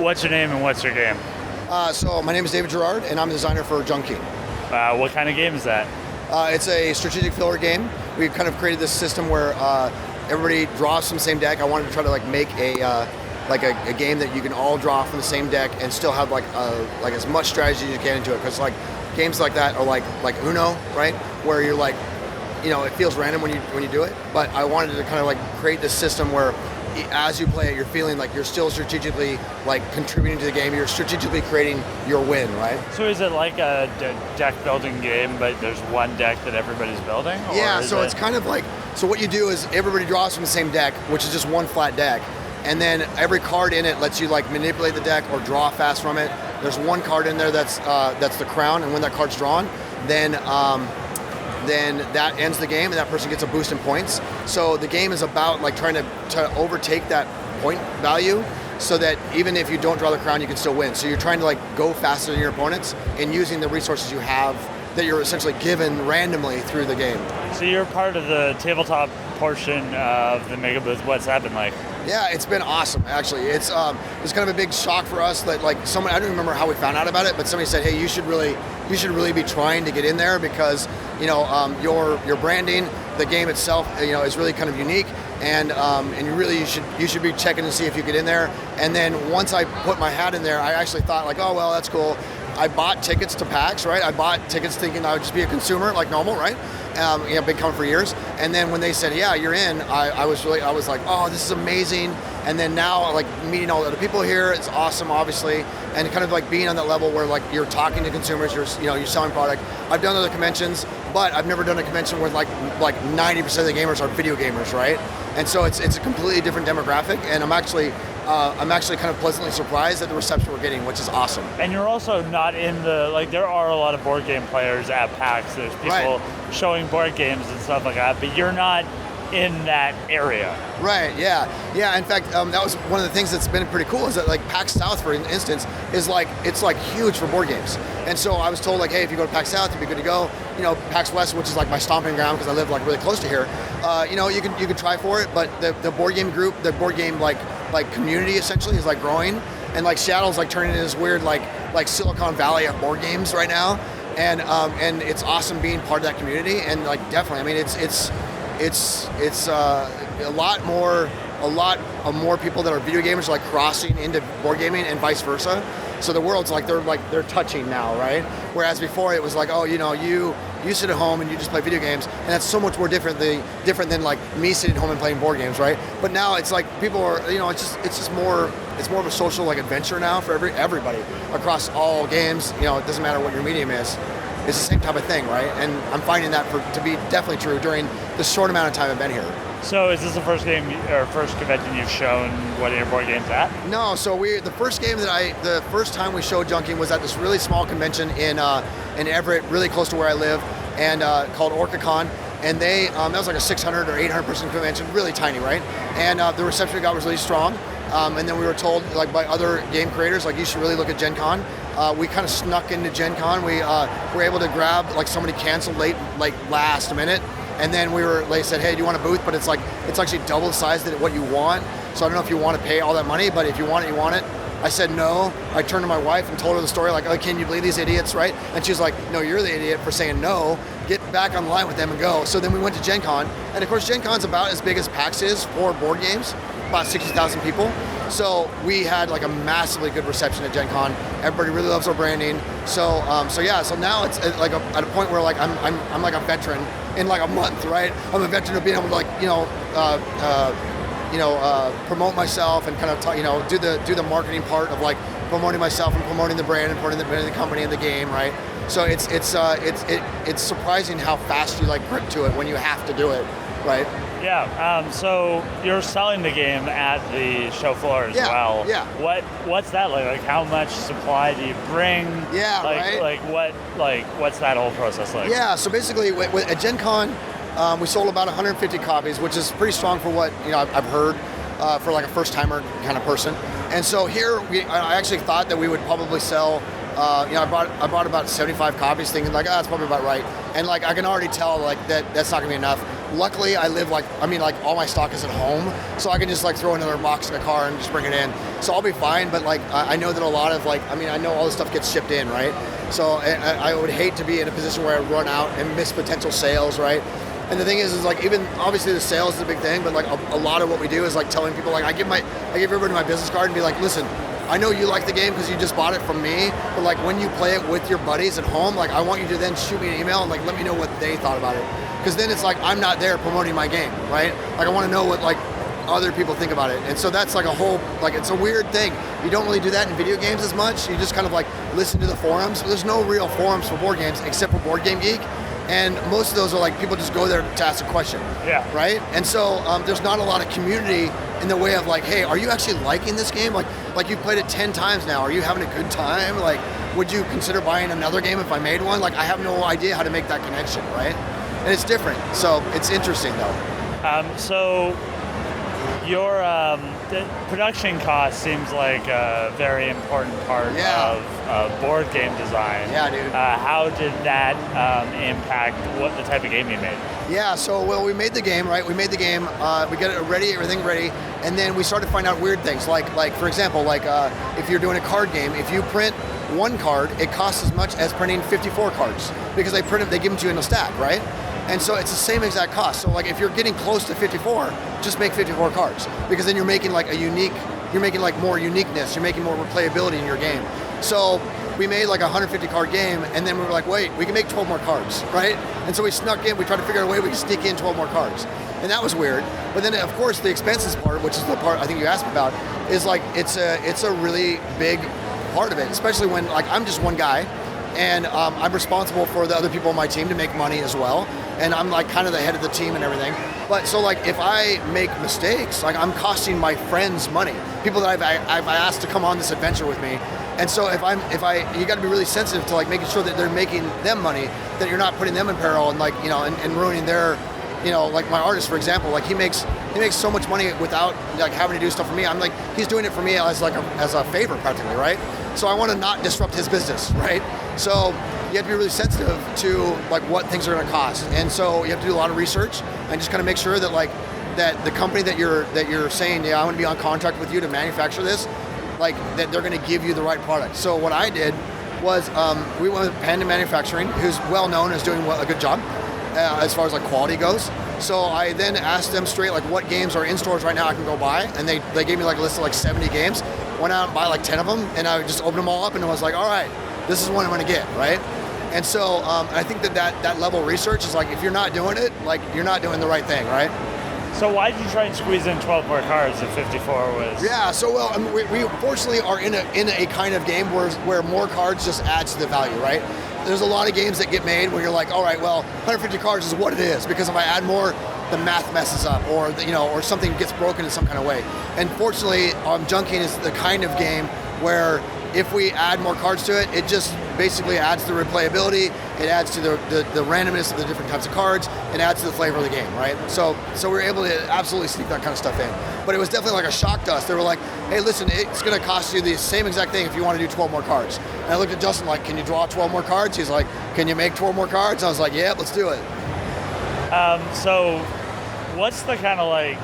What's your name and what's your game? So my name is David Gerrard, and I'm the designer for Jun. What kind of game is that? It's a strategic filler game. We've kind of created this system where everybody draws from the same deck. I wanted to try to make a game that you can all draw from the same deck and still have like as much strategy as you can into it. Because games like that are like Uno, right? Where you're like, it feels random when you do it. But I wanted to kind of create this system where as you play it, you're feeling like you're still strategically contributing to the game. You're strategically creating your win, right? So is it like a deck building game, but there's one deck that everybody's building? Yeah, so it's kind of so what you do is everybody draws from the same deck, which is just one flat deck. And then every card in it lets you manipulate the deck or draw fast from it. There's one card in there that's the crown, and when that card's drawn, then that ends the game and that person gets a boost in points. So the game is about trying to overtake that point value so that even if you don't draw the crown, you can still win. So you're trying to go faster than your opponents and using the resources you have that you're essentially given randomly through the game. So you're part of the tabletop portion of the Mega Booth. What's that been like? Yeah, it's been awesome, actually. It's kind of a big shock for us that someone, I don't remember how we found out about it, but somebody said, hey, you should really be trying to get in there because your branding, the game itself, is really kind of unique, and you should be checking to see if you get in there. And then once I put my hat in there, I actually thought oh well, that's cool. I bought tickets to PAX, right? I bought tickets thinking I would just be a consumer like normal, right? Been coming for years. And then when they said, yeah, you're in, I was like, oh, this is amazing. And then now meeting all the other people here, it's awesome, obviously. And kind of being on that level where you're talking to consumers, you're selling product. I've done other conventions, but I've never done a convention where 90% of the gamers are video gamers, right? And so it's a completely different demographic, and I'm actually kind of pleasantly surprised at the reception we're getting, which is awesome. And you're also not in the, there are a lot of board game players at PAX. There's people showing board games and stuff like that, but you're not in that area. Right, yeah. In fact, that was one of the things that's been pretty cool is that PAX South, for instance, is it's huge for board games. And so I was told hey, if you go to PAX South, you'd be good to go. PAX West, which is my stomping ground because I live really close to here, you could try for it. But the board game group, the board game community essentially is growing, and Seattle's turning into this weird Silicon Valley of board games right now, and it's awesome being part of that community. And definitely, I mean, it's a lot more people that are video gamers crossing into board gaming and vice versa. So the world's they're touching now, right? Whereas before it was oh, you sit at home and you just play video games, and that's so much more different than me sitting at home and playing board games, right? But now it's people are, it's more of a social adventure now for everybody across all games. It doesn't matter what your medium is. It's the same type of thing, right? And I'm finding that to be definitely true during the short amount of time I've been here. So is this the first game or first convention you've shown one of your board games at? No, so the first time we showed Junking was at this really small convention in Everett, really close to where I live, and called OrcaCon. And they that was a 600 or 800 person convention, really tiny, right? And the reception we got was really strong. And then we were told by other game creators you should really look at Gen Con. We kind of snuck into Gen Con. We were able to grab somebody canceled late last minute, and then they said, hey, do you want a booth? But it's actually double the size of what you want. So I don't know if you want to pay all that money, but if you want it, you want it. I said no. I turned to my wife and told her the story oh, can you believe these idiots, right? And she was like, no, you're the idiot for saying no. Get back on the line with them and go. So then we went to Gen Con, and of course Gen Con's about as big as PAX is for board games, about 60,000 people. So we had a massively good reception at Gen Con. Everybody really loves our branding. So now it's at a point where I'm a veteran in a month, right? I'm a veteran of being able to promote myself and kind of do the marketing part of promoting myself and promoting the brand and promoting the company and the game, right? So it's surprising how fast you grip to it when you have to do it, right? Yeah. So you're selling the game at the show floor as well. Yeah. What's that like? How much supply do you bring? Yeah. What's that whole process like? Yeah. So basically, at Gen Con, we sold about 150 copies, which is pretty strong for what I've heard for a first timer kind of person. And so here, I actually thought that we would probably sell. I bought about 75 copies, thinking that's probably about right. And I can already tell that's not gonna be enough. luckily I live like all my stock is at home, so I can just like throw another box in a car and just bring it in. So I'll be fine. But like I know that a lot of I know all this stuff gets shipped in, right? So I would hate to be in a position where I run out and miss potential sales, right? And the thing is like, even obviously the sales is a big thing, but like a lot of what we do is like telling people, like I give everybody my business card and be like, listen, I know you like the game because you just bought it from me, but like when you play it with your buddies at home, like I want you to then shoot me an email and like let me know what they thought about it. Because then it's like I'm not there promoting my game, right? Like I want to know what like other people think about it. And so that's like a whole, like it's a weird thing. You don't really do that in video games as much. You just kind of like listen to the forums. There's no real forums for board games except for Board Game Geek. And most of those are like people just go there to ask a question, right? And so there's not a lot of community in the way of like, hey, are you actually liking this game? Like you've played it 10 times now. Are you having a good time? Like, would you consider buying another game if I made one? Like, I have no idea how to make that connection, right? And it's different, so it's interesting though. So your the production cost seems like a very important part of board game design. Yeah, dude. How did that impact what the type of game you made? Yeah, so we made the game, right? We made the game, we got it ready, everything ready, and then we started to find out weird things. Like for example, if you're doing a card game, if you print one card, it costs as much as printing 54 cards because they give them to you in a stack, right? And so it's the same exact cost. So like if you're getting close to 54, just make 54 cards because then you're making like more uniqueness, you're making more replayability in your game. So we made like a 150 card game, and then we were like, wait, we can make 12 more cards, right? And so we snuck in, we tried to figure out a way we could sneak in 12 more cards. And that was weird. But then of course the expenses part, which is the part I think you asked me about, is like it's a really big part of it, especially when like I'm just one guy and I'm responsible for the other people on my team to make money as well. And I'm like kind of the head of the team and everything. But so like if I make mistakes, like I'm costing my friends money, people that I've asked to come on this adventure with me. And so you got to be really sensitive to like making sure that they're making them money, that you're not putting them in peril and like, and ruining their, like my artist, for example, like he makes so much money without like having to do stuff for me. I'm like, he's doing it for me as a favor practically, right? So I want to not disrupt his business, right? So you have to be really sensitive to like what things are going to cost, and so you have to do a lot of research and just kind of make sure that like that the company that you're saying, I want to be on contract with you to manufacture this, like that they're going to give you the right product. So what I did was we went with Panda Manufacturing, who's well known as doing a good job as far as like quality goes. So I then asked them straight like what games are in stores right now I can go buy, and they gave me like a list of like 70 games. Went out and bought like 10 of them, and I just opened them all up and I was like, all right, this is what I'm going to get, right? And so I think that level of research is like, if you're not doing it, like you're not doing the right thing, right? So why did you try and squeeze in 12 more cards if 54 was? Yeah, so well, I mean, we fortunately are in a kind of game where more cards just adds to the value, right? There's a lot of games that get made where you're like, all right, well, 150 cards is what it is, because if I add more, the math messes up, or or something gets broken in some kind of way. And fortunately, Junking is the kind of game where if we add more cards to it, it just basically adds to the replayability, it adds to the randomness of the different types of cards, it adds to the flavor of the game, right? So we're able to absolutely sneak that kind of stuff in. But it was definitely like a shock to us. They were like, hey, listen, it's going to cost you the same exact thing if you want to do 12 more cards. And I looked at Justin like, can you draw 12 more cards? He's like, can you make 12 more cards? I was like, yeah, let's do it. So what's the kind of like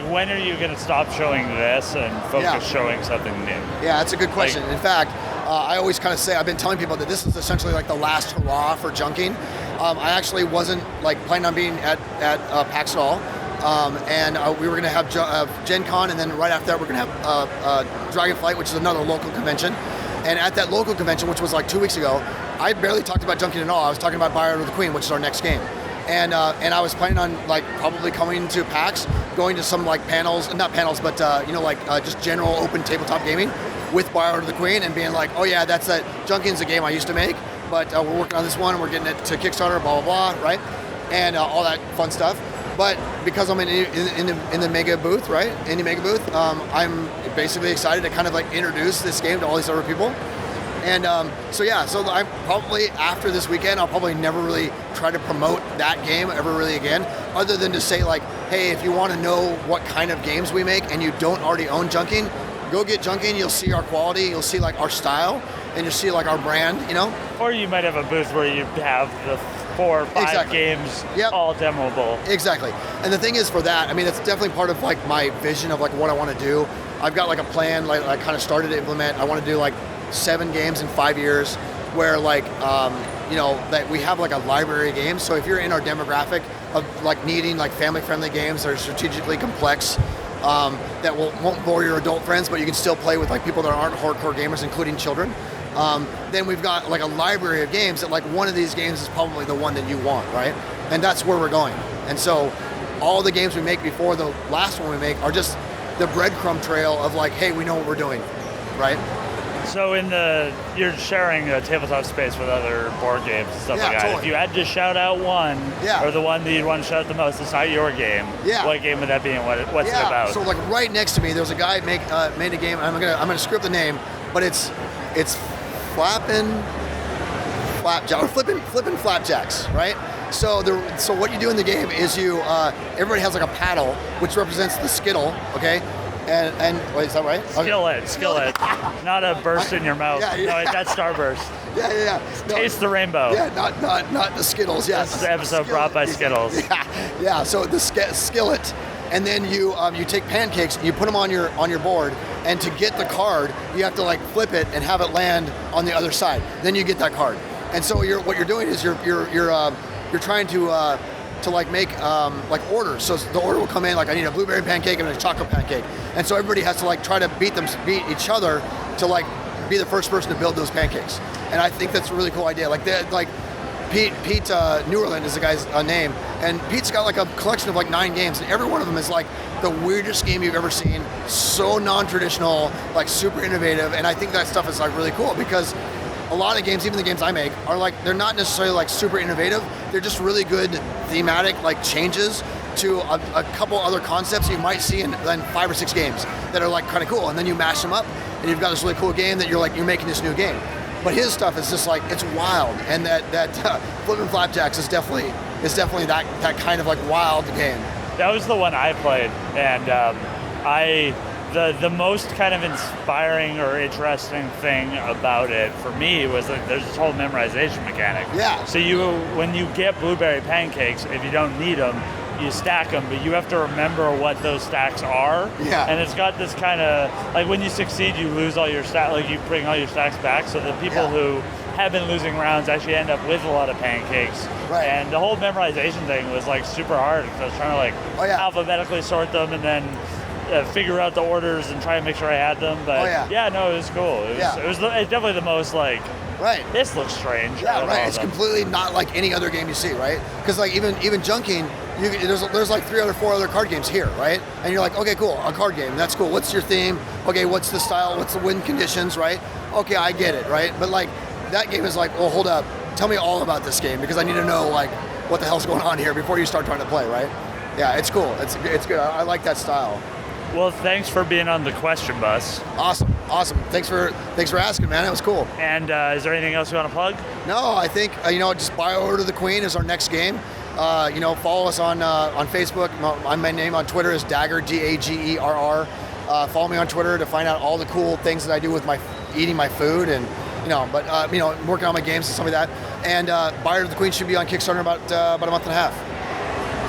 when are you going to stop showing this and focus showing something new? Yeah, that's a good question. In fact, I always kind of say, I've been telling people that this is essentially like the last hurrah for Junking. I actually wasn't like planning on being at PAX at all. And we were going to have Gen Con, and then right after that we're going to have Dragonflight, which is another local convention. And at that local convention, which was like 2 weeks ago, I barely talked about Junking at all. I was talking about Buyer of the Queen, which is our next game. And I was planning on like probably coming to PAX, going to some like panels, not panels, but just general open tabletop gaming with Buyer of the Queen, and being like, oh yeah, that's that. Junking's a game I used to make, but we're working on this one, and we're getting it to Kickstarter, blah blah blah, right? And all that fun stuff. But because I'm in the mega booth, right, indie mega booth, I'm basically excited to kind of like introduce this game to all these other people. And so I probably, after this weekend, I'll probably never really try to promote that game ever really again, other than to say like, hey, if you want to know what kind of games we make and you don't already own Junking, go get Junking. You'll see our quality, you'll see like our style, and you'll see like our brand, Or you might have a booth where you have 4 or 5 Exactly. games, Yep. all demoable. Exactly. And the thing is for that, I mean, it's definitely part of like my vision of like what I want to do. I've got like a plan, like I kind of started to implement. I want to do like 7 games in 5 years where like, that we have like a library of games. So if you're in our demographic of like needing like family-friendly games that are strategically complex, that won't bore your adult friends, but you can still play with like people that aren't hardcore gamers, including children. Then we've got like a library of games that like one of these games is probably the one that you want, right? And that's where we're going. And so all the games we make before the last one we make are just the breadcrumb trail of like, hey, we know what we're doing, right? So you're sharing a tabletop space with other board games and stuff Yeah, like that. totally. If you had to shout out one, Yeah. or the one that you'd want to shout out the most, it's not your game. Yeah. What game would that be, and what's it about? So like right next to me, there's a guy made a game. I'm gonna script the name, but it's flipping flapjacks, right? So what you do in the game is everybody has like a paddle, which represents the skittle, okay? And wait, is that right? Skillet. Not a burst in your mouth. Yeah. No, that's Starburst. Yeah. No, Taste the rainbow. Yeah, not the Skittles. Yeah. This is the episode brought by Skittles. Yeah. So the skillet, and then you take pancakes and you put them on your board, and to get the card, you have to like flip it and have it land on the other side. Then you get that card. And so what you're doing is you're trying to like make like orders. So the order will come in like I need a blueberry pancake and a chocolate pancake, and so everybody has to like try to beat each other to like be the first person to build those pancakes. And I think that's a really cool idea. Like Pete Newerland is the guy's name, and Pete's got like a collection of like 9 games, and every one of them is like the weirdest game you've ever seen. So non-traditional, like super innovative, and I think that stuff is like really cool because a lot of games, even the games I make, are like they're not necessarily like super innovative. They're just really good thematic like changes to a couple other concepts you might see in 5 or 6 games that are like kind of cool, and then you mash them up, and you've got this really cool game that you're making this new game. But his stuff is just like it's wild, and that Flippin' Flapjacks is definitely that kind of like wild game. That was the one I played, and the most kind of inspiring or interesting thing about it for me was that there's this whole memorization mechanic. Yeah. So when you get blueberry pancakes, if you don't need them, you stack them, but you have to remember what those stacks are. Yeah. And it's got this kind of, like when you succeed, you lose all your stacks, like you bring all your stacks back, so the people who have been losing rounds actually end up with a lot of pancakes. Right. And the whole memorization thing was like super hard because I was trying to alphabetically sort them and then figure out the orders and try and make sure I had them. But no, it was cool. It was definitely the most like, this looks strange. Yeah, right. It's completely not like any other game you see, right? Because like even junking, there's like 4 other card games here, right? And you're like, okay, cool, a card game, that's cool. What's your theme? Okay, what's the style? What's the win conditions, right? Okay, I get it, right? But like that game is like, well, hold up, tell me all about this game because I need to know like what the hell's going on here before you start trying to play, right? Yeah, it's cool. It's good. I like that style. Well, thanks for being on the question bus. Awesome. Thanks for asking, man. That was cool. And is there anything else you want to plug? No, I think just buy Order of the Queen is our next game. Follow us on Facebook. My name on Twitter is Dagger, Dagerr. Follow me on Twitter to find out all the cool things that I do with eating my food and working on my games and stuff like that. And Buyer of the Queen should be on Kickstarter in about a month and a half.